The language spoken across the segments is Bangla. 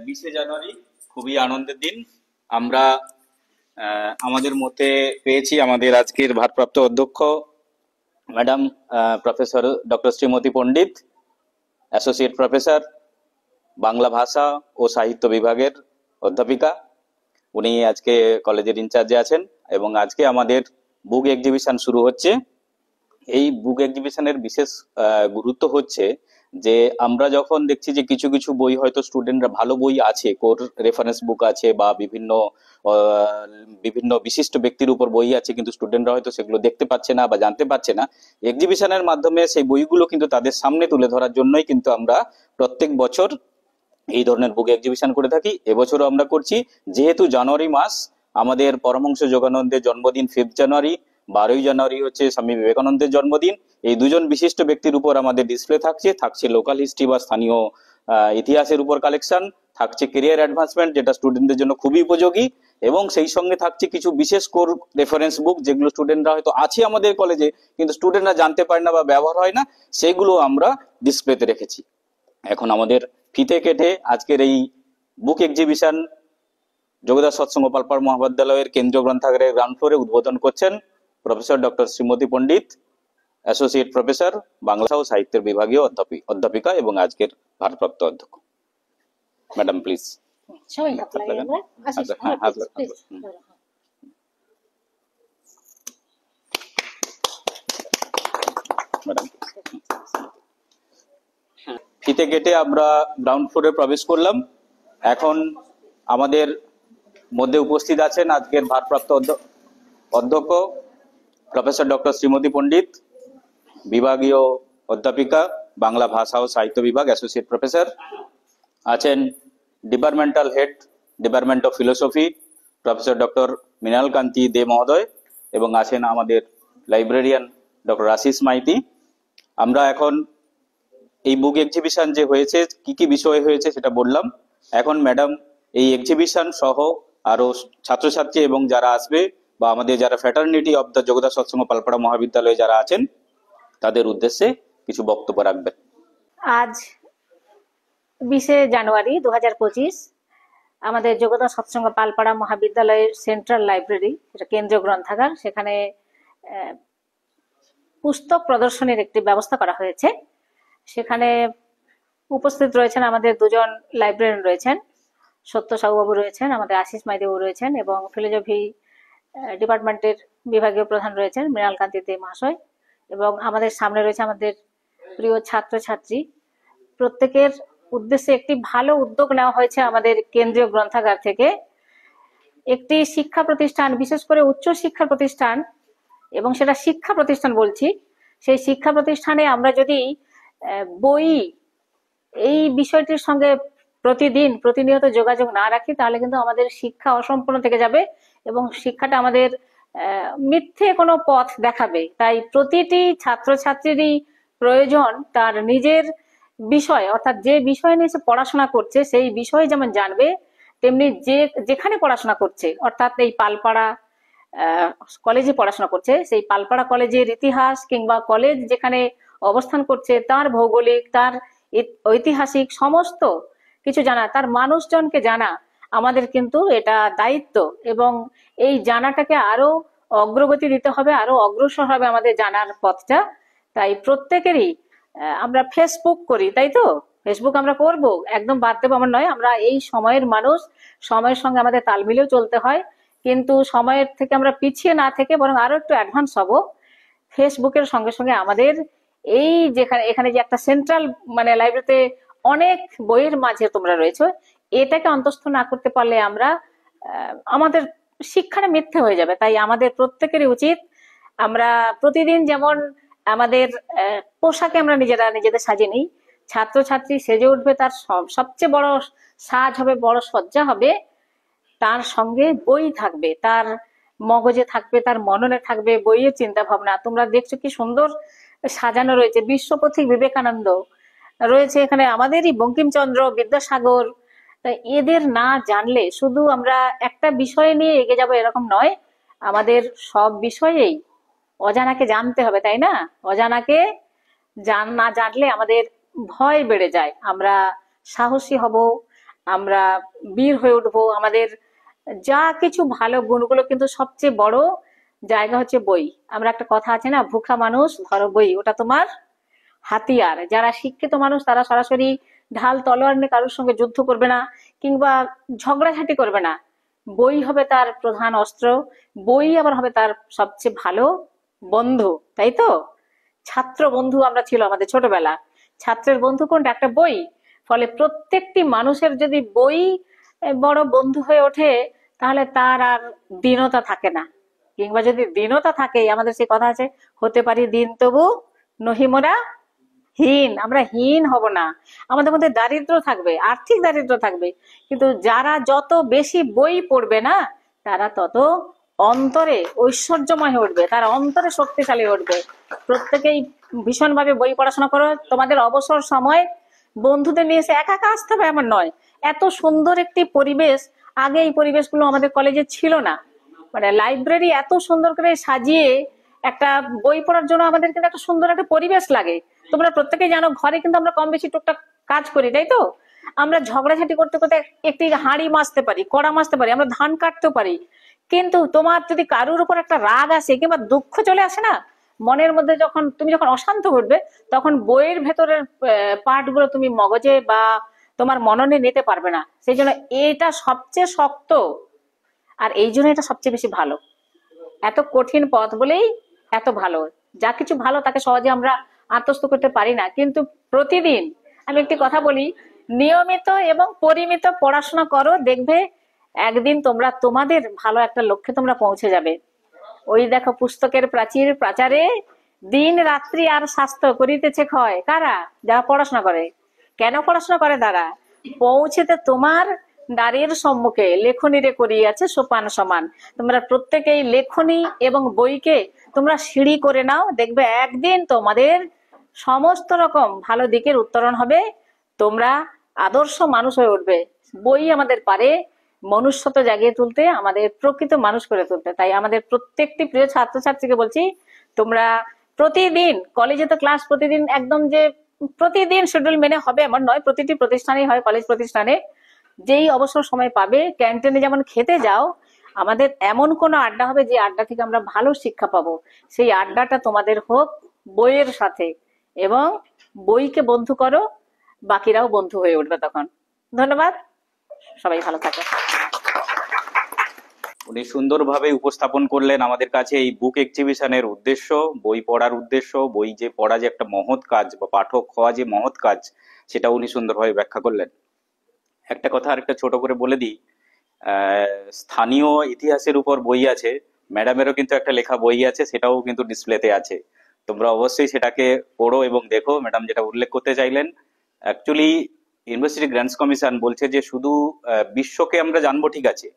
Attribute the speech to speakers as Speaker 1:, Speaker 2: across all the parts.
Speaker 1: 20শে জানুয়ারি খুবই আনন্দের দিন। আমরা আমাদের মধ্যে পেয়েছি আমাদের আজকের ভারপ্রাপ্ত অধ্যক্ষ ম্যাডাম প্রফেসর ডক্টর শ্রীমতী পণ্ডিত, অ্যাসোসিয়েট প্রফেসর, বাংলা ভাষা ও সাহিত্য বিভাগের অধ্যাপিকা। উনি আজকে কলেজের ইনচার্জে আছেন এবং আজকে আমাদের বুক এক্সিবিশন শুরু হচ্ছে। এই বুক এক্সিবিশনের বিশেষ গুরুত্ব হচ্ছে যে আমরা যখন দেখছি যে কিছু কিছু বই হয়তো স্টুডেন্টরা, ভালো বই আছে, কোর রেফারেন্স বুক আছে বা বিভিন্ন বিশিষ্ট ব্যক্তির উপর বই আছে, কিন্তু স্টুডেন্টরা হয়তো সেগুলো দেখতে পাচ্ছে না বা জানতে পারছে না। এক্সিবিশনের মাধ্যমে সেই বইগুলো কিন্তু তাদের সামনে তুলে ধরার জন্যই কিন্তু আমরা প্রত্যেক বছর এই ধরনের বুক এক্সিবিশন করে থাকি। এবছরও আমরা করছি, যেহেতু জানুয়ারি মাস, আমাদের পরমহংস যোগানন্দের জন্মদিন 5 জানুয়ারি, 12ই জানুয়ারি হচ্ছে স্বামী বিবেকানন্দের জন্মদিন। এই দুজন বিশিষ্ট ব্যক্তির উপর আমাদের ডিসপ্লে থাকছে লোকাল হিস্ট্রি বা স্থানীয় ইতিহাসের উপর কালেকশন, থাকছে কেরিয়ার অ্যাডভান্সমেন্ট যেটা স্টুডেন্টদের জন্য খুবই উপযোগী, এবং সেই সঙ্গে থাকছে কিছু বিশেষ কোর রেফারেন্স বুক যেগুলো স্টুডেন্টরা হয়তো আছে আমাদের কলেজে কিন্তু স্টুডেন্টরা জানতে পারে না বা ব্যবহার হয় না, সেগুলো আমরা ডিসপ্লেতে রেখেছি। এখন আমাদের ফিতে কেটে আজকের এই বুক এক্সিবিশন যোগদাস সৎসঙ্গ পালপাড়া মহাবিদ্যালয়ের কেন্দ্রীয় গ্রন্থাগারের গ্রাউন্ড ফ্লোরে উদ্বোধন করছেন প্রফেসর ডক্টর শ্রীমতী পণ্ডিত, অ্যাসোসিয়েট প্রফেসর, বাংলা ও সাহিত্যের বিভাগীয় অধ্যাপিকা এবং আজকের ভারপ্রাপ্ত অধ্যক্ষ। Madam please. ফিতে কেটে আমরা গ্রাউন্ড ফ্লোরে প্রবেশ করলাম। এখন আমাদের মধ্যে উপস্থিত আছেন আজকের ভারপ্রাপ্ত অধ্যক্ষ প্রফেসর ডক্টর শ্রীমতী পণ্ডিত, বিভাগীয় অধ্যাপিকা, বাংলা ভাষা ও সাহিত্য বিভাগ, অ্যাসোসিয়েট প্রফেসর। আছেন departmental head, department of philosophy, professor doctor Mrinal Kanti De মহোদয়, এবং আছেন আমাদের লাইব্রেরিয়ান ডক্টর আশিস মাইতি। আমরা এখন এই বুক এক্সিবিশন যে হয়েছে, কি কি বিষয় হয়েছে সেটা বললাম। এখন ম্যাডাম এই এক্সিবিশন সহ আরো ছাত্রছাত্রী এবং যারা আসবে বা আমাদের যারা ফ্র্যাটার্নিটি অব দ্য যোগদাস সৎসঙ্গ পালপাড়া মহাবিদ্যালয়ে যারা আছেন তাদের উদ্দেশ্যে কিছু বক্তব্য রাখবেন।
Speaker 2: আজ 20শে জানুয়ারি 2025 আমাদের যোগদাস সৎসঙ্গ পালপাড়া মহাবিদ্যালয়ের সেন্ট্রাল লাইব্রেরি, যেটা কেন্দ্রীয় গ্রন্থাগার, সেখানে পুস্তক প্রদর্শনীর একটি ব্যবস্থা করা হয়েছে। সেখানে উপস্থিত রয়েছেন আমাদের দুজন লাইব্রেরিয়ান রয়েছেন, সত্য সাহুবাবু রয়েছেন, আমাদের আশিস মাইদেবু রয়েছেন, এবং ফিলোসফি ডিপার্টমেন্টের বিভাগীয় প্রধান রয়েছেন মৃণাল কান্তি দে মহাশয়, এবং আমাদের সামনে রয়েছে আমাদের প্রিয় ছাত্রছাত্রী। প্রত্যেকের উদ্দেশ্যে একটি ভালো উদ্যোগ নেওয়া হয়েছে আমাদের কেন্দ্রীয় গ্রন্থাগার থেকে। একটি শিক্ষা প্রতিষ্ঠান, বিশেষ করে উচ্চ শিক্ষা প্রতিষ্ঠান, এবং সেটা শিক্ষা প্রতিষ্ঠান বলছি, সেই শিক্ষা প্রতিষ্ঠানে আমরা যদি বই এই বিষয়টির সঙ্গে প্রতিনিয়ত যোগাযোগ না রাখি, তাহলে কিন্তু আমাদের শিক্ষা অসম্পূর্ণ থেকে যাবে এবং শিক্ষাটা আমাদের মিথ্যে কোনো পথ দেখাবে। তাই প্রতিটি ছাত্রছাত্রীরই প্রয়োজন তার নিজের বিষয়, অর্থাৎ যে বিষয় নিয়ে সে পড়াশোনা করছে সেই বিষয় যেমন জানবে, তেমনি যেখানে পড়াশোনা করছে, অর্থাৎ এই পালপাড়া কলেজে পড়াশোনা করছে, সেই পালপাড়া কলেজের ইতিহাস, কিংবা কলেজ যেখানে অবস্থান করছে তার ভৌগোলিক, তার ঐতিহাসিক সমস্ত কিছু জানা, তার মানুষজনকে জানা আমাদের কিন্তু এটা দায়িত্ব। এবং এই জানাটাকে আরো অগ্রগতি দিতে হবে, আরো অগ্রসর হবে আমাদের জানার পথটা। তাই প্রত্যেকেরই, আমরা ফেসবুক করি, তাই তো, ফেসবুক আমরা করব, একদম বাদ দেবো আমার নয়। আমরা এই সময়ের মানুষ, সময়ের সঙ্গে আমাদের তাল মিলেও চলতে হয়, কিন্তু সময়ের থেকে আমরা পিছিয়ে না থেকে বরং আরো একটু অ্যাডভান্স হব। ফেসবুকের সঙ্গে সঙ্গে আমাদের এই এখানে যে একটা সেন্ট্রাল লাইব্রেরিতে অনেক বইয়ের মাঝে তোমরা রয়েছে, এটাকে অন্তস্থ না করতে পারলে আমাদের শিক্ষাটা মিথ্যে হয়ে যাবে। তাই আমাদের প্রত্যেকেরই উচিত, আমরা প্রতিদিন যেমন আমাদের পোশাকে আমরা নিজেদের সাজিয়ে নিই, ছাত্রছাত্রী সেজে উঠবে, তার সবচেয়ে বড় সাজ হবে, বড় সজ্জা হবে, তার সঙ্গে বই থাকবে, তার মগজে থাকবে, তার মননে থাকবে বইয়ের চিন্তা ভাবনা। তোমরা দেখছো কি সুন্দর সাজানো রয়েছে, বিশ্বপথিক বিবেকানন্দ রয়েছে এখানে, আমাদেরই বঙ্কিমচন্দ্র, বিদ্যাসাগর। তাই এদের না জানলে শুধু আমরা একটা বিষয় নিয়ে এগিয়ে যাবো এরকম নয়, আমাদের সব বিষয়েই অজানাকে জানতে হবে, তাই না? অজানাকে না জানলে আমাদের ভয় বেড়ে যায়, আমরা সাহসী হব, আমরা বীর হয়ে উঠবো। আমাদের যা কিছু ভালো গুণগুলো কিন্তু সবচেয়ে বড় জায়গা হচ্ছে বই। আমরা একটা কথা আছে না, ভুখা মানুষ ধরো বই, ওটা তোমার হাতিয়ার। যারা শিক্ষিত মানুষ তারা সরাসরি ঢাল তলোয়ার নিয়ে কারোর সঙ্গে যুদ্ধ করবে না কিংবা ঝগড়াঝাটি করবে না। বই হবে তার প্রধান অস্ত্র, বই আবার হবে তার সবচেয়ে ভালো বন্ধু, তাই তো? ছাত্র বন্ধু আমরা ছিল আমাদের ছোটবেলা, ছাত্রের বন্ধু কোনটা? একটা বই। ফলে প্রত্যেকটি মানুষের যদি বই বড় বন্ধু হয়ে ওঠে, তাহলে তার আর দীনতা থাকে না। কিংবা যদি দীনতা থাকে, আমাদের সে কথা আছে, হতে পারি দিন তবু নহি মোরা হীন। আমরা হীন হব না, আমাদের মধ্যে দারিদ্র থাকবে, আর্থিক দারিদ্র থাকবে, কিন্তু যারা যত বেশি বই পড়বে না, তারা তত অন্তরে ঐশ্বর্যময় হয়ে উঠবে, তারা অন্তরে শক্তিশালী হয়ে উঠবে। প্রত্যেকেই ভীষণভাবে বই পড়াশোনা করো। তোমাদের অবসর সময় বন্ধুদের নিয়ে এসে একা একা আসতে হবে এমন নয়। এত সুন্দর একটি পরিবেশ, আগে এই পরিবেশগুলো আমাদের কলেজে ছিল না। মানে লাইব্রেরি এত সুন্দর করে সাজিয়ে একটা বই পড়ার জন্য আমাদের কিন্তু একটা সুন্দর একটা পরিবেশ লাগে। তোমরা প্রত্যেকেই জানো, ঘরে কিন্তু আমরা কম বেশি টুকটাক কাজ করি, তাই তো? আমরা ঝগড়াঝাটি করতে করতে একটি হাঁড়ি মাজতে পারি, কড়া মাজতে পারি, আমরা ধান কাটতেও পারি। কিন্তু তোমার যদি কারোর উপর একটা রাগ আসে কিংবা দুঃখ চলে আসে না মনের মধ্যে, যখন তুমি যখন অশান্ত ঘটবে, তখন বইয়ের ভেতরের পার্ট গুলো তুমি মগজে বা তোমার মননে নিতে পারবে না। সেই জন্য এটা সবচেয়ে শক্ত, আর এই জন্য এটা সবচেয়ে বেশি ভালো। এত কঠিন পথ বলেই এত ভালো। যা কিছু ভালো তাকে সহজে আমরা আত্মস্থ করতে পারি না, কিন্তু প্রতিদিন, আমি একটি কথা বলি, নিয়মিত এবং পরিমিত পড়াশোনা করো, দেখবে একদিন তোমরা তোমাদের ভালো একটা লক্ষ্যে তোমরা পৌঁছে যাবে। ওই দেখো, পুস্তকের প্রাচীর প্রাচারে দিন রাত্রি আর স্বাস্থ্য করিতেছে ক্ষয়। কারা? যারা পড়াশোনা করে। কেন পড়াশোনা করে তারা? পৌঁছেতে তোমার দ্বারের সম্মুখে লেখনীরে করিয়াছে সোপান সমান। তোমরা প্রত্যেকেই লেখনী এবং বইকে তোমরা সিঁড়ি করে নাও, দেখবে একদিন তোমাদের সমস্ত রকম ভালো দিকের উত্তরণ হবে, তোমরা আদর্শ মানুষ হয়ে উঠবে। বই আমাদের পারে মনুষ্যত্ব জাগিয়ে তুলতে, আমাদের প্রকৃত মানুষ করে তুলতে। তাই আমাদের প্রত্যেকটি প্রিয় ছাত্রছাত্রীকে বলছি, তোমরা প্রতিদিন, কলেজে তো ক্লাস প্রতিদিন একদম যে প্রতিদিন শিডিউল মেনে হবে এমন নয়, প্রতিটি প্রতিষ্ঠানেই হয়, কলেজ প্রতিষ্ঠানে যেই অবসর সময় পাবে, ক্যান্টিনে যেমন খেতে যাও, আমাদের এমন কোনো আড্ডা হবে যে আড্ডা থেকে আমরা ভালো শিক্ষা পাবো। সেই আড্ডাটা তোমাদের হোক বইয়ের সাথে, এবং বইকে বন্ধু করো, বাকিরাও বন্ধু হয়ে উঠবে তখন। ধন্যবাদ, সবাই ভালো থাকো।
Speaker 1: উনি সুন্দরভাবে উপস্থাপন করলেন আমাদের কাছে এই বুক এক্সিবিশনের উদ্দেশ্য, বই পড়ার উদ্দেশ্য, বই যে পড়া যে একটা মহৎ কাজ বা পাঠক হওয়া যে মহৎ কাজ, সেটা উনি সুন্দরভাবে ব্যাখ্যা করলেন। একটা কথা আরেকটা ছোট করে বলে দিই, স্থানীয় ইতিহাসের উপর বই আছে, ম্যাডামেরও কিন্তু একটা লেখা বই আছে, সেটাও কিন্তু ডিসপ্লেতে আছে। তোমরা অবশ্যই সেটাকে পড়ো এবং দেখো। ম্যাডাম যেটা উল্লেখ করতে চাইলেন, অ্যাকচুয়ালি ইউনিভার্সিটি গ্র্যান্টস কমিশন বলছে যে শুধু বিশ্বকে আমরা জানবো, ঠিক আছে,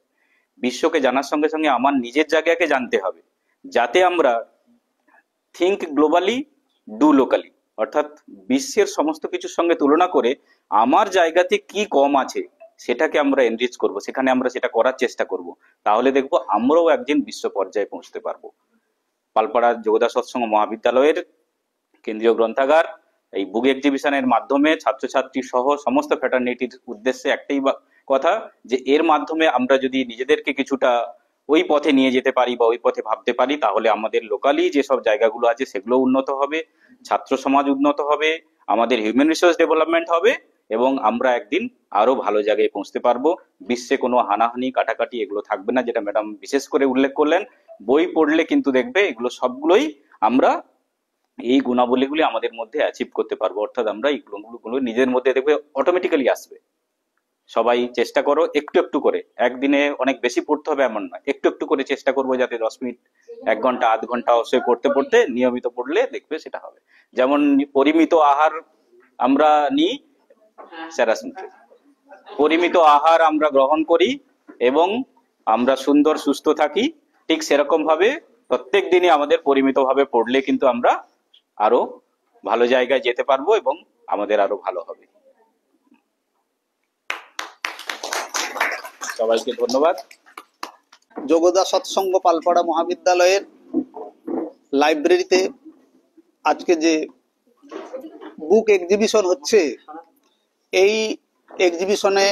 Speaker 1: বিশ্বকে জানার সঙ্গে সঙ্গে আমার নিজের জায়গাকে জানতে হবে, যাতে আমরা থিঙ্ক গ্লোবালি ডু লোকালি, অর্থাৎ বিশ্বের সমস্ত কিছুর সঙ্গে তুলনা করে আমার জায়গাতে কি কম আছে সেটাকে আমরা এনরিচ করব, সেখানে আমরা সেটা করার চেষ্টা করব। তাহলে দেখবো আমরাও একদিন বিশ্ব পর্যায়ে পৌঁছতে পারবো। পালপাড়া যোগদা সৎসঙ্গ মহাবিদ্যালয়ের কেন্দ্রীয় গ্রন্থাগার এই বুক এক্সিবিশনের মাধ্যমে ছাত্রছাত্রী সহ সমস্ত ফ্র্যাটার্নিটির উদ্দেশ্যে একটাই কথা, যে এর মাধ্যমে আমরা যদি নিজেদেরকে কিছুটা ওই পথে নিয়ে যেতে পারি বা ওই পথে ভাবতে পারি, তাহলে আমাদের লোকালি যেসব জায়গাগুলো আছে সেগুলো উন্নত হবে, ছাত্র সমাজ উন্নত হবে, আমাদের হিউম্যান রিসোর্স ডেভেলপমেন্ট হবে, এবং আমরা একদিন আরো ভালো জায়গায় পৌঁছতে পারবো। বিশ্বে কোনো হানাহানি কাটাকাটি এগুলো থাকবে না, যেটা ম্যাডাম বিশেষ করে উল্লেখ করলেন। বই পড়লে কিন্তু দেখবে এগুলো সবগুলোই আমরা এই গুণাবলীগুলি আমাদের মধ্যে অ্যাচিভ করতে পারবো, অর্থাৎ আমরা এই গুণগুলো নিজের মধ্যে দেখবে অটোমেটিক্যালি আসবে। সবাই চেষ্টা করো একটু একটু করে, একদিনে অনেক বেশি পড়তে হবে এমন নয়, একটু একটু করে চেষ্টা করবো যাতে 10 মিনিট, 1 ঘন্টা, আধ ঘন্টা অবশ্যই পড়তে পড়তে নিয়মিত পড়লে দেখবে সেটা হবে। যেমন পরিমিত আহার আমরা নিই, পরিমিত আহার আমরা গ্রহণ করি এবং আমরা সুন্দর সুস্থ থাকি, ঠিক সেরকম ভাবে প্রত্যেক দিনই আমাদের পরিমিত ভাবে পড়লে কিন্তু আমরা আরো ভালো জায়গায় যেতে পারবো এবং আমাদের আরো ভালো হবে। সবাইকে ধন্যবাদ।
Speaker 3: যোগদা সৎসঙ্গ পালপাড়া মহাবিদ্যালয়ের লাইব্রেরিতে আজকে যে বুক এক্সিবিশন হচ্ছে, এই এক্সিবিশনে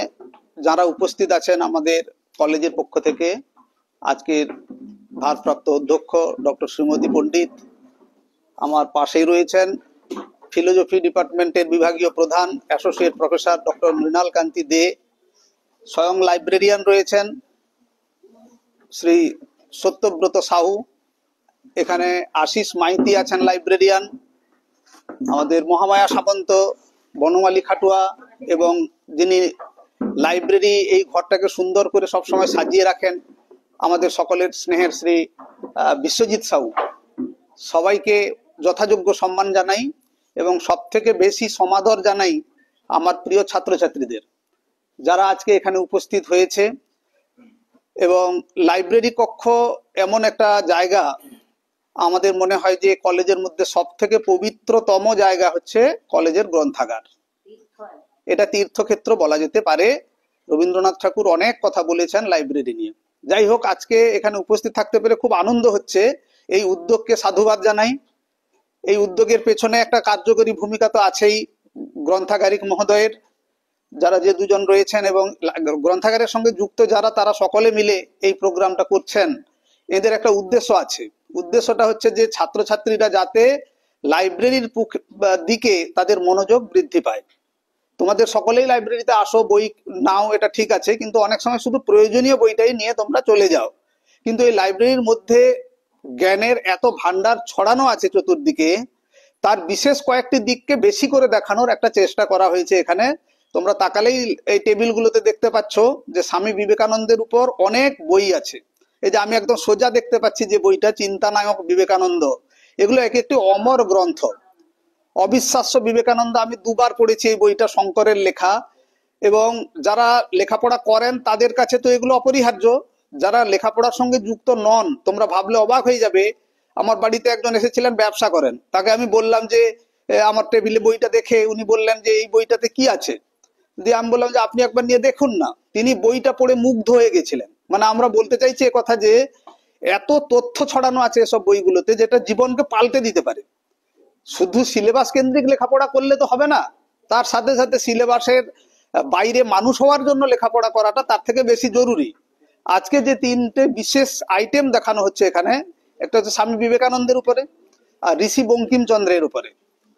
Speaker 3: যারা উপস্থিত আছেন আমাদের কলেজের পক্ষ থেকে, আজকের ভারপ্রাপ্ত অধ্যক্ষ ডক্টর শ্রীমতী পণ্ডিত, আমার পাশেই রয়েছেন ফিলোজফি ডিপার্টমেন্টের বিভাগীয় প্রধান associate professor doctor Mrinal Kanti দে, স্বয়ং লাইব্রেরিয়ান রয়েছেন শ্রী সত্যব্রত সাহু, এখানে আশিস মাইতি আছেন লাইব্রেরিয়ান, আমাদের মহামায়া সামন্ত, বনমালী খাটুয়া, এবং যিনি লাইব্রেরি এই ঘরটাকে সুন্দর করে সবসময় সাজিয়ে রাখেন আমাদের সকলের স্নেহের শ্রী বিশ্বজিৎ সাহু। সবাইকে যথাযোগ্য সম্মান জানাই এবং সব থেকে বেশি সমাদর জানাই আমার প্রিয় ছাত্রছাত্রীদের যারা আজকে এখানে উপস্থিত হয়েছে। এবং লাইব্রেরি কক্ষ এমন একটা জায়গা, আমাদের মনে হয় যে কলেজের মধ্যে সব থেকে পবিত্রতম জায়গা হচ্ছে কলেজের গ্রন্থাগার। এটা তীর্থক্ষেত্র বলা যেতে পারে। রবীন্দ্রনাথ ঠাকুর অনেক কথা বলেছেন লাইব্রেরি নিয়ে। যাই হোক, আজকে এখানে উপস্থিত থাকতে পেরে খুব আনন্দ হচ্ছে। এই উদ্যোগকে সাধুবাদ জানাই। এই উদ্যোগের পেছনে একটা কার্যকরী ভূমিকা তো আছেই গ্রন্থাগারিক মহোদয়ের, যারা যে দুজন রয়েছেন, এবং গ্রন্থাগারের সঙ্গে যুক্ত যারা, তারা সকলে মিলে এই প্রোগ্রামটা করছেন। এদের একটা উদ্দেশ্য আছে। উদ্দেশ্যটা হচ্ছে যে ছাত্রছাত্রীরা যাতে লাইব্রেরির দিকে তাদের মনোযোগ বৃদ্ধি পায়। তোমাদের সকলেই লাইব্রেরিতে আসো, বই নাও, এটা ঠিক আছে, কিন্তু অনেক সময় শুধু প্রয়োজনীয় বইটাই নিয়ে তোমরা চলে যাও। কিন্তু এই লাইব্রেরির মধ্যে জ্ঞানের এত ভান্ডার ছড়ানো আছে চতুর্দিকে, তার বিশেষ কয়েকটি দিককে বেশি করে দেখানোর একটা চেষ্টা করা হয়েছে এখানে। তোমরা তাকালেই এই টেবিলগুলোতে দেখতে পাচ্ছ যে স্বামী বিবেকানন্দের উপর অনেক বই আছে। এই যে আমি একদম সোজা দেখতে পাচ্ছি যে বইটা, চিন্তানায়ক বিবেকানন্দ, এগুলো এক একটি অমর গ্রন্থ, অবিশ্বাস্য বিবেকানন্দ। আমি দুবার পড়েছি এই বইটা, শঙ্করের লেখা, এবং যারা লেখাপড়া করেন তাদের কাছে তো এগুলো অপরিহার্য। যারা লেখাপড়ার সঙ্গে যুক্ত নন, তোমরা ভাবলে অবাক হয়ে যাবে। আমার বাড়িতে একজন এসেছিলেন, ব্যবসা করেন, তাকে আমি বললাম যে আমার টেবিলে বইটা দেখে উনি বললেন যে এই বইটাতে কি আছে। দিয়ে আমি বললাম যে আপনি একবার নিয়ে দেখুন না। তিনি বইটা পড়ে মুগ্ধ হয়ে গেছিলেন। মানে আমরা বলতে চাইছি কথা যে এত তথ্য ছড়ানো আছে এসব বইগুলোতে, যেটা জীবনকে পাল্টে দিতে পারে। শুধু সিলেবাস কেন্দ্রিক লেখাপড়া করলে তো হবে না, তার সাথে সাথে সিলেবাসের বাইরে মানুষ হওয়ার জন্য লেখাপড়া করাটা তার থেকে বেশি জরুরি। আজকে যে তিনটে বিশেষ আইটেম দেখানো হচ্ছে এখানে, একটা হচ্ছে স্বামী বিবেকানন্দের উপরে, আর ঋষি বঙ্কিমচন্দ্রের উপরে,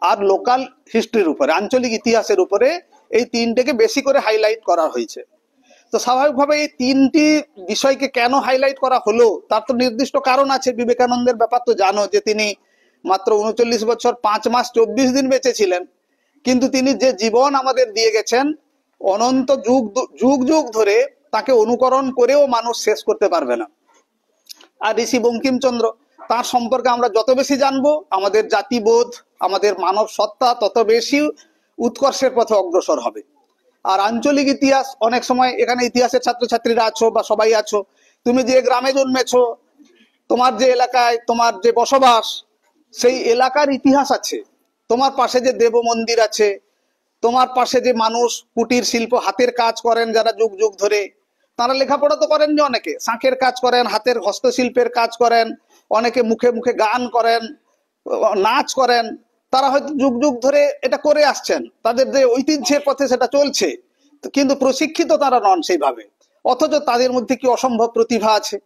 Speaker 3: আর লোকাল হিস্ট্রির উপরে, আঞ্চলিক ইতিহাসের উপরে, এই তিনটেকে বেশি করে হাইলাইট করা হয়েছে। তো স্বাভাবিকভাবে এই তিনটি বিষয়কে কেন হাইলাইট করা হলো তার তো নির্দিষ্ট কারণ আছে। বিবেকানন্দের ব্যাপার তো জানো যে তিনি মাত্র 39 বছর 5 মাস 24 দিন বেঁচে ছিলেন, কিন্তু তিনি যে জীবন আমাদের দিয়ে গেছেন, অনন্ত যুগ যুগ ধরে তাকে অনুকরণ করেও মানুষ শেষ করতে পারবে না। আর ঋষি বঙ্কিমচন্দ্র, তার সম্পর্কে আমরা যত বেশি জানবো, আমাদের জাতিবোধ, আমাদের মানব সত্তা তত বেশি উৎকর্ষের পথে অগ্রসর হবে। আর আঞ্চলিক ইতিহাস, অনেক সময় এখানে ইতিহাসের ছাত্রছাত্রীরা আছো বা সবাই আছো, তুমি যে গ্রামে জন্মেছো, তোমার যে এলাকায় তোমার যে বসবাস, সেই এলাকার ইতিহাস আছে। তোমার পাশে যে দেব মন্দির আছে, তোমার পাশে যে মানুষ কুটির শিল্প, হাতের কাজ করেন যারা যুগ যুগ ধরে, তারা লেখাপড়া তো করেননি, অনেকে শাঁখের কাজ করেন, হাতের হস্তশিল্পের কাজ করেন, অনেকে মুখে মুখে গান করেন, নাচ করেন, তারা হয়তো যুগ যুগ ধরে এটা করে আসছেন, তাদের যে ঐতিহ্যের পথে সেটা চলছে, কিন্তু প্রশিক্ষিত তারা নন সেইভাবে। অথচ তাদের মধ্যে কি অসম্ভব প্রতিভা আছে।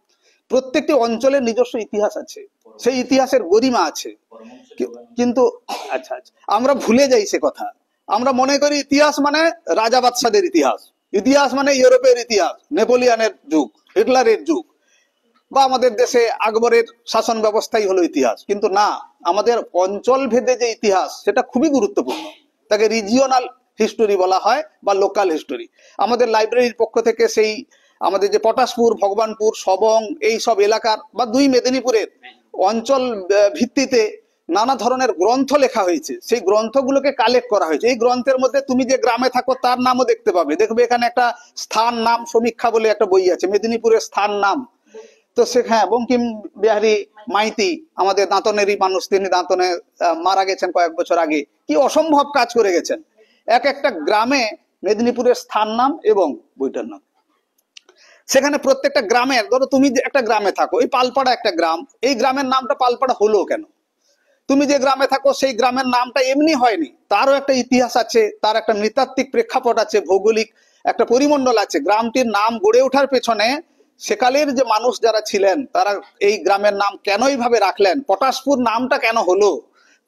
Speaker 3: প্রত্যেকটি অঞ্চলের নিজস্ব ইতিহাস আছে, সেই ইতিহাসের গরিমা আছে। কিন্তু আচ্ছা আচ্ছা, আমরা ভুলে যাই সে কথা। আমরা মনে করি ইতিহাস মানে রাজা বাদশাদের ইতিহাস, ইতিহাস মানে ইউরোপের ইতিহাস, নেপোলিয়ানের যুগ, হিটলারের যুগ, বা আমাদের দেশে আকবরের শাসন ব্যবস্থাই হলো ইতিহাস। কিন্তু না, আমাদের অঞ্চল ভেদে যে ইতিহাস সেটা খুবই গুরুত্বপূর্ণ। তাকে রিজিওনাল হিস্টোরি বলা হয় বা লোকাল হিস্টোরি। আমাদের লাইব্রেরির পক্ষ থেকে সেই আমাদের যে পটাশপুর, ভগবানপুর, সবং, এই সব এলাকার বা 2 মেদিনীপুরের অঞ্চল ভিত্তিতে নানা ধরনের গ্রন্থ লেখা হয়েছে। সেই গ্রন্থগুলোকে কালেক্ট করা হয়েছে। এই গ্রন্থের মধ্যে তুমি যে গ্রামে থাকো তার নামও দেখতে পাবে। দেখবে এখানে একটা স্থান নাম সমীক্ষা বলে একটা বই আছে, মেদিনীপুরের স্থান নাম। তো হ্যাঁ, বঙ্কিম বিহারী মাইতি আমাদের দাঁতনেরই মানুষ, তিনি দাঁতনে মারা গেছেন কয়েক বছর আগে। কি অসম্ভব কাজ করে গেছেন। এক একটা গ্রামে মেদিনীপুরের স্থান নাম এবং বইটার নাম। সেখানে প্রত্যেকটা গ্রামের, ধরো তুমি যে একটা গ্রামে থাকো, এই পালপাড়া একটা গ্রাম, এই গ্রামের নামটা পালপাড়া হলো কেন? তুমি যে গ্রামে থাকো সেই গ্রামের নামটা এমনি হয়নি, তারও একটা ইতিহাস আছে, তার একটা নৃতাত্ত্বিক প্রেক্ষাপট আছে, ভৌগোলিক একটা পরিমণ্ডল আছে। গ্রামটির নাম গড়ে ওঠার পেছনে সেকালের যে মানুষ যারা ছিলেন তারা এই গ্রামের নাম কেন এইভাবে রাখলেন, পটাশপুর নামটা কেন হলো,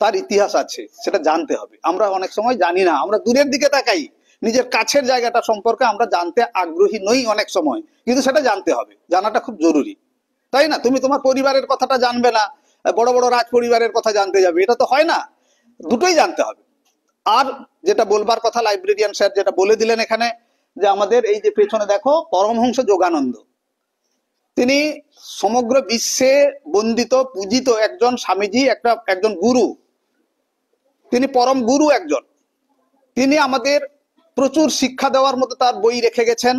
Speaker 3: তার ইতিহাস আছে, সেটা জানতে হবে। আমরা অনেক সময় জানি না, আমরা দূরের দিকে তাকাই, নিজের কাছের জায়গাটা সম্পর্কে আমরা জানতে আগ্রহী নই অনেক সময়, কিন্তু সেটা জানতে হবে, জানাটা খুব জরুরি, তাই না? তুমি তোমার পরিবারের কথাটা জানবে না, বড় বড় রাজ পরিবারের কথা জানতে যাবে, এটা তো হয় না। দুটোই জানতে হবে। আর যেটা বলবার কথা, লাইব্রেরিয়ান স্যার যেটা বলে দিলেন এখানে, যে আমাদের এই যে পেছনে দেখো পরমহংস যোগানন্দ, তিনি সমগ্র বিশ্বে বন্দিত পূজিত একজন স্বামীজি, একজন গুরু, তিনি পরম গুরু একজন। তিনি আমাদের প্রচুর শিক্ষা দেওয়ার মতো তার বই রেখে গেছেন।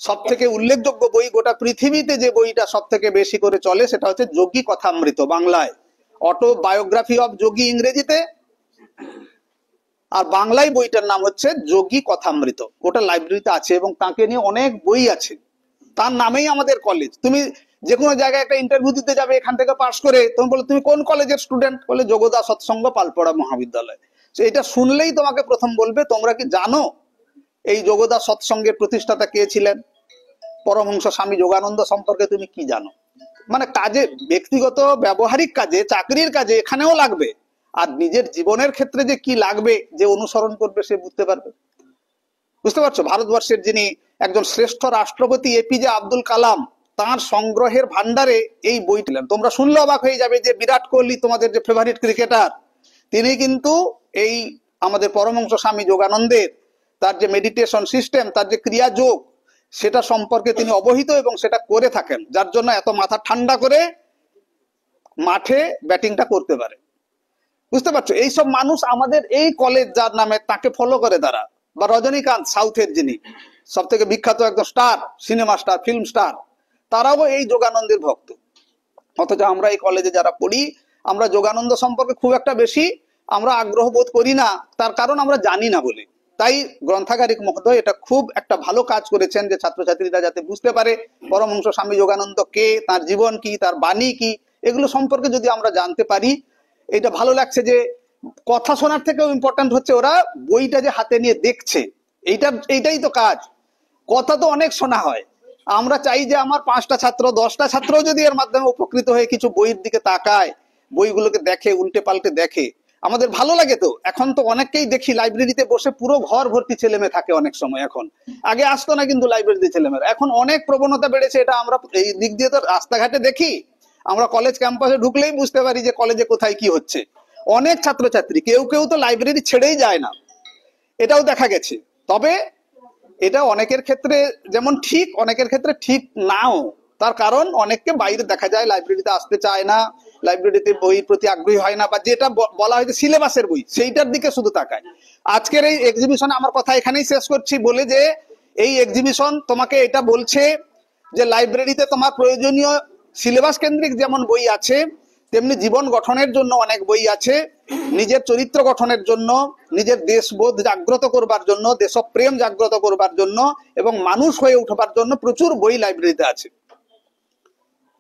Speaker 3: সব থেকে উল্লেখযোগ্য বই, গোটা পৃথিবীতে যে বইটা সব থেকে বেশি করে চলে সেটা হচ্ছে যোগী কথামৃত, বাংলায় অটোবায়োগ্রাফি অফ যোগী ইংরেজিতে, আর বাংলায় বইটার নাম হচ্ছে যোগী কথামৃত। ওটা লাইব্রেরিতে আছে এবং তাকে নিয়ে অনেক বই আছে, তার নামেই আমাদের কলেজ। তুমি যে কোনো জায়গায় একটা ইন্টারভিউ দিতে যাবে, এখান থেকে পাশ করে তুমি বলো তুমি কোন কলেজের স্টুডেন্ট, বলে যোগদা সৎসঙ্গ পালপড়া মহাবিদ্যালয়। এটা শুনলেই তোমাকে প্রথম বলবে তোমরা কি জানো এই যোগদা সৎসঙ্গের প্রতিষ্ঠাতা কে ছিলেন? পরমহংস স্বামী যোগানন্দ সম্পর্কে তুমি কি জানো? মানে কাজে, ব্যক্তিগত ব্যবহারিক কাজে, চাকরির কাজে এখানেও লাগবে, আর নিজের জীবনের ক্ষেত্রে যে কি লাগবে, যে অনুসরণ করবে সে বুঝতে পারবে। বুঝতে পারছো? ভারতবর্ষের যিনি একজন শ্রেষ্ঠ রাষ্ট্রপতি এপিজে আব্দুল কালাম, তার সংগ্রহের ভান্ডারে এই বই ছিলেন। তোমরা শুনলে অবাক হয়ে যাবে যে বিরাট কোহলি, তোমাদের যে ফেভারিট ক্রিকেটার, তিনি কিন্তু এই আমাদের পরমহংস স্বামী যোগানন্দের তার যে মেডিটেশন সিস্টেম, তার যে ক্রিয়া যোগ, সেটা সম্পর্কে তিনি অবহিত এবং সেটা করে থাকেন, যার জন্য এত মাথা ঠান্ডা করে মাঠে ব্যাটিংটা করতে পারে। বুঝতে পারছো? এইসব মানুষ আমাদের এই কলেজ যার নামে, তাকে ফলো করে তারা, বা রজনীকান্ত সাউথের যিনি সব থেকে বিখ্যাত একজন star, cinema star, film star, তারাও এই যোগানন্দের ভক্ত। অথচ আমরা এই কলেজে যারা পড়ি, আমরা যোগানন্দ সম্পর্কে খুব একটা বেশি আমরা আগ্রহ বোধ করি না, তার কারণ আমরা জানি না বলে। তাই গ্রন্থাগারিক মহোদয় এটা খুব একটা ভালো কাজ করেছেন, যে ছাত্রছাত্রীরা যাতে বুঝতে পারে পরমহংস স্বামী যোগানন্দ কে, তার জীবন কি, তার বাণী কি, এগুলো সম্পর্কে যদি আমরা জানতে পারি। এটা ভালো লাগছে যে কথা শোনার থেকেও ইম্পর্টেন্ট হচ্ছে ওরা বইটা যে হাতে নিয়ে দেখছে, এইটাই তো কাজ। কথা তো অনেক শোনা হয়, আমরা চাই যে আমার 5টা ছাত্র 10টা ছাত্র যদি এর মাধ্যমে উপকৃত হয়ে কিছু বইয়ের দিকে তাকায়, বইগুলোকে দেখে, উল্টে পাল্টে দেখে, আমাদের ভালো লাগে। তো এখন তো অনেককেই দেখি লাইব্রেরিতে বসে পুরো ঘর ভর্তি ছেলে মেয়ে থাকে অনেক সময়। এখন আগে আসতো না কিন্তু লাইব্রেরিতে ছেলেমেয়েরা, এখন অনেক প্রবণতা বেড়েছে। এটা আমরা এই দিক দিয়ে তো রাস্তাঘাটে দেখি, আমরা কলেজ ক্যাম্পাসে ঢুকলেই বুঝতে পারি যে কলেজে কোথায় কি হচ্ছে। অনেক ছাত্রছাত্রী, কেউ কেউ তো লাইব্রেরি ছেড়েই যায় না, এটাও দেখা গেছে। তবে এটা অনেকের ক্ষেত্রে যেমন ঠিক, অনেকের ক্ষেত্রে ঠিক নাও। তার কারণ অনেককে বাইরে দেখা যায় লাইব্রেরিতে আসতে চায় না, লাইব্রেরিতে বইয়ের প্রতি আগ্রহী হয় না, বা যেটা বলা হয় যে সিলেবাসের বই, সেইটার দিকে শুধু তাকায়। আজকের এই এক্সিবিশনে আমার কথা এখানেই শেষ করছি বলে, যে এই এক্সিবিশন তোমাকে এটা বলছে যে লাইব্রেরিতে তোমার প্রয়োজনীয় সিলেবাস কেন্দ্রিক যেমন বই আছে, তেমনি জীবন গঠনের জন্য অনেক বই আছে, নিজের চরিত্র গঠনের জন্য, নিজের দেশবোধ জাগ্রত করবার জন্য, দেশপ্রেম জাগ্রত করবার জন্য এবং মানুষ হয়ে উঠবার জন্য প্রচুর বই লাইব্রেরিতে আছে।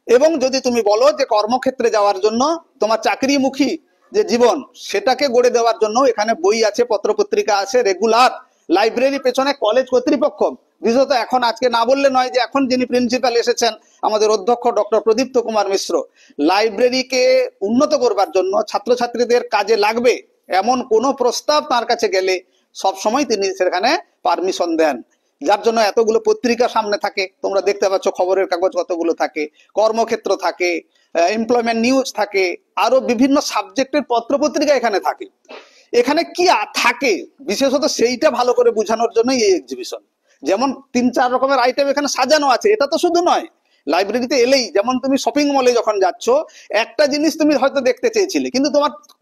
Speaker 3: এবং যদি তুমি বলো যে কর্মক্ষেত্রে যাওয়ার জন্য, তোমার চাকরিমুখী যে জীবন সেটাকে গড়ে দেওয়ার জন্য এখানে বই আছে, পত্রপত্রিকা আছে, রেগুলার লাইব্রেরি পেছনে কলেজ কর্তৃপক্ষ, বিশেষত এখন আজকে না বললে নয় যে এখন যিনি প্রিন্সিপাল এসেছেন আমাদের অধ্যক্ষ ডক্টর প্রদীপ্ত কুমার মিশ্র, লাইব্রেরিকে উন্নত করবার জন্য ছাত্রছাত্রীদের কাজে লাগবে এমন কোনো প্রস্তাব তার কাছে গেলে সবসময় তিনি সেখানে পারমিশন দেন। যার জন্য এতগুলো পত্রিকা সামনে থাকে, তোমরা দেখতে পাচ্ছ খবরের কাগজ কতগুলো থাকে, কর্মক্ষেত্র থাকে, এমপ্লয়মেন্ট নিউজ থাকে, আরো বিভিন্ন সাবজেক্টের পত্রপত্রিকা এখানে থাকে। এখানে কি থাকে বিশেষত সেইটা ভালো করে বোঝানোর জন্য এই এক্সিবিশন। যেমন 3-4 রকমের আইটেম এখানে সাজানো আছে, এটা তো শুধু নয়। লাইব্রেরিতে এলেই যেমন তুমি শপিং মলে যখন যাচ্ছ, একটা জিনিস তুমি হয়তো দেখতে চেয়েছিলে, কিন্তু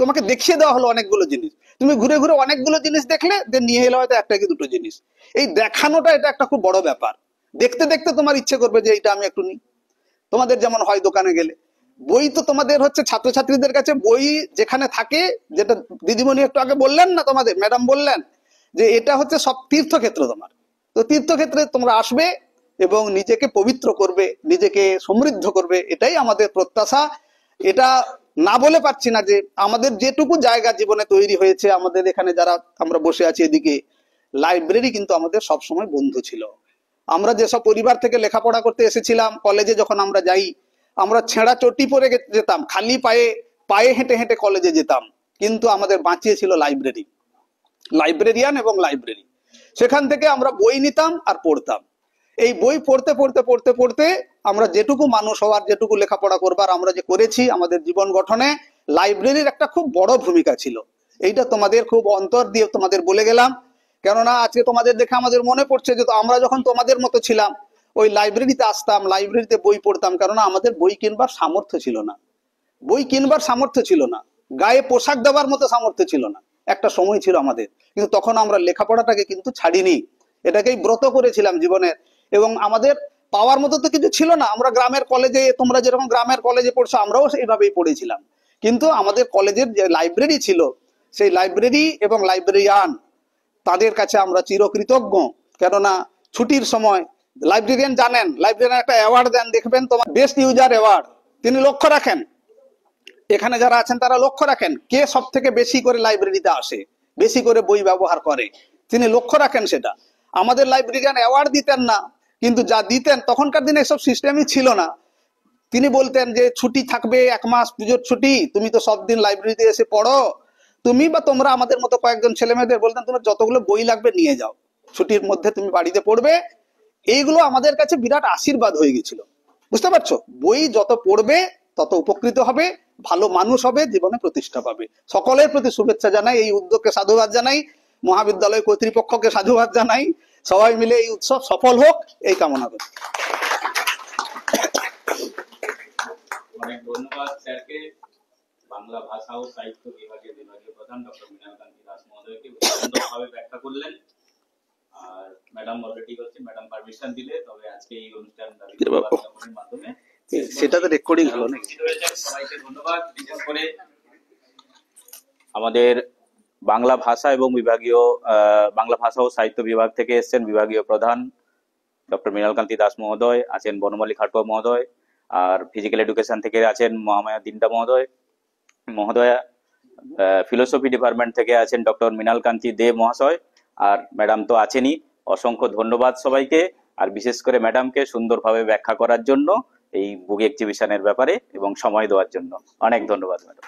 Speaker 3: তোমাকে দেখিয়ে দেওয়া হলো অনেকগুলো জিনিস, তুমি ঘুরে ঘুরে অনেকগুলো জিনিস দেখলে, নিয়ে এলে হয়তো একটা কি দুটো জিনিস। এই দেখানোটা এটা একটা খুব বড় ব্যাপার। দেখতে দেখতে তোমার ইচ্ছে করবে যে এইটা আমি একটু নিই। তোমাদের যেমন হয় দোকানে গেলে, বই তো তোমাদের হচ্ছে ছাত্রছাত্রীদের কাছে বই যেখানে থাকে, যেটা দিদিমণি একটু আগে বললেন না, তোমাদের ম্যাডাম বললেন যে এটা হচ্ছে সব তীর্থক্ষেত্র তোমার। তো তীর্থক্ষেত্রে তোমরা আসবে এবং নিজেকে পবিত্র করবে, নিজেকে সমৃদ্ধ করবে, এটাই আমাদের প্রত্যাশা। এটা না বলে পারছি না যে আমাদের যেটুকু জায়গা জীবনে তৈরি হয়েছে, আমাদের এখানে যারা আমরা বসে আছি এদিকে, লাইব্রেরি কিন্তু আমাদের সবসময় বন্ধু ছিল। আমরা যেসব পরিবার থেকে লেখাপড়া করতে এসেছিলাম, কলেজে যখন আমরা যাই, আমরা ছেঁড়া চটি পরে যেতাম, খালি পায়ে পায়ে হেঁটে হেঁটে কলেজে যেতাম, কিন্তু আমাদের বাঁচিয়েছিল লাইব্রেরি, লাইব্রেরিয়ান এবং লাইব্রেরি। সেখান থেকে আমরা বই নিতাম আর পড়তাম। এই বই পড়তে পড়তে পড়তে পড়তে আমরা যেটুকু মানুষ হওয়ার, যেটুকু লেখাপড়া করবার আমরা যে করেছি আমাদের জীবন গঠনে, লাইব্রেরির একটা খুব বড় ভূমিকা ছিল। এইটা তোমাদের খুব অন্তর দিয়ে তোমাদের বলে গেলাম, কেননা আজকে তোমাদের দেখে আমাদের মনে পড়ছে যে আমরা যখন তোমাদের মতো ছিলাম ওই লাইব্রেরিতে আসতাম, লাইব্রেরিতে বই পড়তাম, কেননা আমাদের বই কিনবার সামর্থ্য ছিল না, বই কিনবার সামর্থ্য ছিল না, গায়ে পোশাক দেওয়ার মতো সামর্থ্য ছিল না। একটা সময় ছিল আমাদের, কিন্তু তখন আমরা লেখাপড়াটাকে কিন্তু ছাড়িনি, এটাকেই ব্রত করেছিলাম জীবনের। এবং আমাদের পাওয়ার মতো তো কিছু ছিল না, আমরা গ্রামের কলেজে, তোমরা যেরকম গ্রামের কলেজে পড়ছো আমরাও সেইভাবেই পড়েছিলাম, কিন্তু আমাদের কলেজের যে লাইব্রেরি ছিল, সেই লাইব্রেরি এবং লাইব্রেরিয়ান তাদের কাছে আমরা চিরকৃতজ্ঞ। কেননা ছুটির সময় লাইব্রেরিয়ান জানেন, লাইব্রেরিয়ান একটা অ্যাওয়ার্ড দেন, দেখবেন তোমার বেস্ট ইউজার অ্যাওয়ার্ড, তিনি লক্ষ্য রাখেন, এখানে যারা আছেন তারা লক্ষ্য রাখেন কে সব থেকে বেশি করে লাইব্রেরিতে আসে, বেশি করে বই ব্যবহার করে, তিনি লক্ষ্য রাখেন সেটা। আমাদের লাইব্রেরিয়ান অ্যাওয়ার্ড দিতেন না, কিন্তু যা দিতেন তখনকার দিনে এসব সিস্টেমই ছিল না। তিনি বলতেন যে ছুটি থাকবে 1 মাস পুজোর ছুটি, তুমি তো সব দিন লাইব্রেরিতে এসে পড়ো, তুমি বা তোমরা আমাদের মতো কয়েকজন ছেলে মেয়েদের বলতেন তোমার যতগুলো বই লাগবে নিয়ে যাও, ছুটির মধ্যে তুমি বাড়িতে পড়বে। এইগুলো আমাদের কাছে বিরাট আশীর্বাদ হয়ে গেছিল, বুঝতে পারছো? বই যত পড়বে তত উপকৃত হবে, ভালো মানুষ হবে, জীবনে প্রতিষ্ঠা পাবে। সকলের প্রতি শুভেচ্ছা জানাই, এই উদ্যোগকে সাধুবাদ জানাই, মহাবিদ্যালয় কর্তৃপক্ষকে সাধুবাদ জানাই, সবাই মিলে এই উৎসব সফল হোক এই কামনা করি।
Speaker 1: অনেক ধন্যবাদ স্যারকে, বাংলা ভাষা ও সাহিত্য বিভাগের বিভাগীয় প্রধান ডক্টর মৃণাল কান্তি দাস মহোদয়কে সুন্দরভাবে ব্যাখ্যা করলেন। আর ম্যাডাম অলরেডি হচ্ছে, ম্যাডাম পারমিশন দিলে তবে আজকে এই অনুষ্ঠান মাধ্যমে
Speaker 3: সেটা তো রেকর্ডিং হলো না।
Speaker 1: সবাইকে ধন্যবাদ। বিশেষ করে আমাদের বাংলা ভাষা এবং বিভাগীয় বাংলা ভাষা ও সাহিত্য বিভাগ থেকে এসেছেন বিভাগীয় প্রধান ডক্টর মৃণাল কান্তি দাস মহোদয়, আছেন বনমালী খাটুয়া মহোদয়, আর ফিজিক্যাল এডুকেশন থেকে আছেন মহামায়া দিন্ডা মহোদয়া, ফিলোসফি ডিপার্টমেন্ট থেকে আছেন ডক্টর মৃণাল কান্তি দে মহাশয়, আর ম্যাডাম তো আছেনই। অসংখ্য ধন্যবাদ সবাইকে, আর বিশেষ করে ম্যাডামকে সুন্দরভাবে ব্যাখ্যা করার জন্য এই বুক এক্সিবিশনের ব্যাপারে এবং সময় দেওয়ার জন্য অনেক ধন্যবাদ ম্যাডাম।